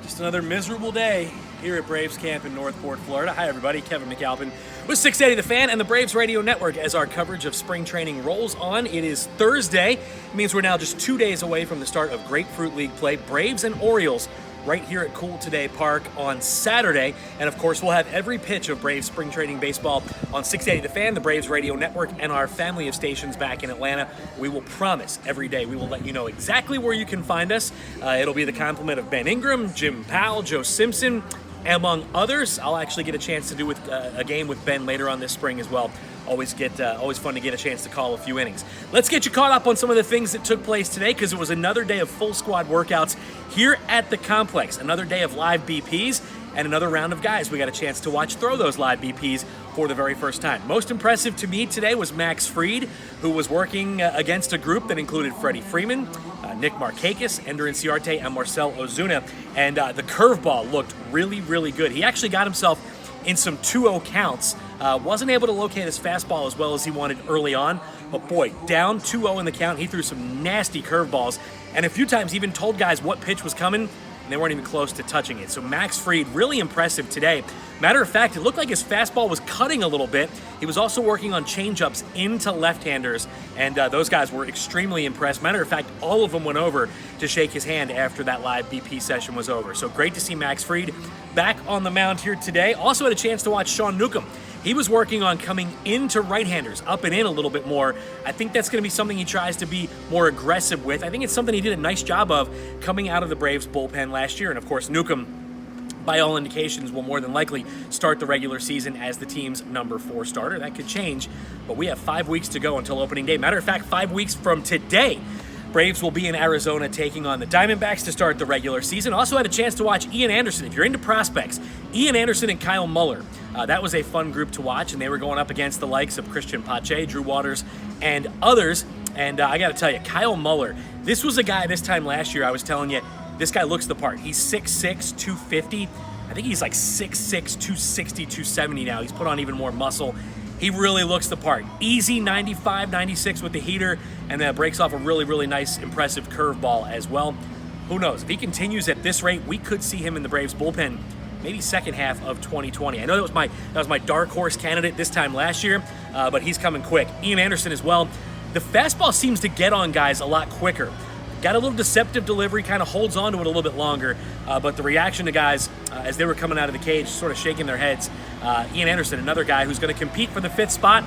Just another miserable day here at Braves camp in Northport, Florida. Hi, everybody. Kevin McAlpin with 680 The Fan and the Braves Radio Network as our coverage of spring training rolls on. It is Thursday. It means we're now just 2 days away from the start of Grapefruit League play. Braves and Orioles right here at Cool Today Park on Saturday. And of course, we'll have every pitch of Braves spring training baseball on 680 The Fan, the Braves Radio Network, and our family of stations back in Atlanta. We will promise every day we will let you know exactly where you can find us. It'll be the complement of Ben Ingram, Jim Powell, Joe Simpson, among others. I'll actually get a chance to do a game with Ben later on this spring as well. Always fun to get a chance to call a few innings. Let's get you caught up on some of the things that took place today, because it was another day of full squad workouts here at the complex. Another day of live BPs and another round of guys we got a chance to watch throw those live BPs for the very first time. Most impressive to me today was Max Fried, who was working against a group that included Freddie Freeman, Nick Markakis, Ender Inciarte, and Marcell Ozuna. And the curveball looked really, really good. He actually got himself in some 2-0 counts. Wasn't able to locate his fastball as well as he wanted early on, but boy, down 2-0 in the count, he threw some nasty curveballs, and a few times even told guys what pitch was coming, and they weren't even close to touching it. So Max Fried, really impressive today. Matter of fact, it looked like his fastball was cutting a little bit. He was also working on changeups into left-handers, and those guys were extremely impressed. Matter of fact, all of them went over to shake his hand after that live BP session was over. So great to see Max Fried back on the mound here today. Also had a chance to watch Sean Newcombe. He was working on coming into right-handers, up and in a little bit more. I think that's going to be something he tries to be more aggressive with. I think it's something he did a nice job of coming out of the Braves bullpen last year. And of course, Newcombe, by all indications, will more than likely start the regular season as the team's number 4 starter. That could change, but we have 5 weeks to go until opening day. Matter of fact, 5 weeks from today, Braves will be in Arizona taking on the Diamondbacks to start the regular season. Also had a chance to watch Ian Anderson. If you're into prospects, Ian Anderson and Kyle Muller. That was a fun group to watch, and they were going up against the likes of Christian Pache, Drew Waters, and others. And I got to tell you, Kyle Muller, this was a guy this time last year, I was telling you, this guy looks the part. He's 6'6", 250. I think he's like 6'6", 260, 270 now. He's put on even more muscle. He really looks the part. Easy 95, 96 with the heater, and then breaks off a really, really nice, impressive curveball as well. Who knows? If he continues at this rate, we could see him in the Braves bullpen maybe second half of 2020. I know that was my dark horse candidate this time last year, but he's coming quick. Ian Anderson as well. The fastball seems to get on guys a lot quicker. Got a little deceptive delivery, kind of holds on to it a little bit longer, but the reaction to guys as they were coming out of the cage, sort of shaking their heads. Ian Anderson, another guy who's going to compete for the 5th spot.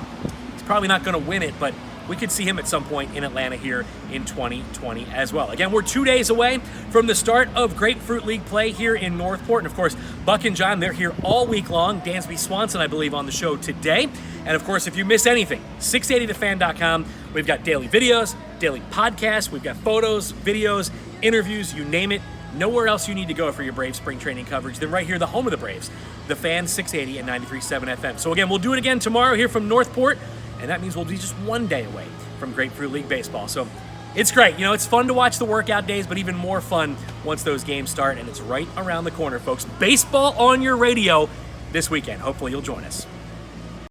He's probably not going to win it, but we could see him at some point in Atlanta here in 2020 as well. Again, we're 2 days away from the start of Grapefruit League play here in Northport. And of course, Buck and John, they're here all week long. Dansby Swanson, I believe, on the show today. And of course, if you miss anything, 680thefan.com. We've got daily videos, daily podcasts. We've got photos, videos, interviews, you name it. Nowhere else you need to go for your Braves spring training coverage than right here, the home of the Braves, the Fan 680 and 93.7 FM. So again, we'll do it again tomorrow here from Northport. And that means we'll be just 1 day away from Grapefruit League baseball. So it's great. You know, it's fun to watch the workout days, but even more fun once those games start. And it's right around the corner, folks. Baseball on your radio this weekend. Hopefully you'll join us.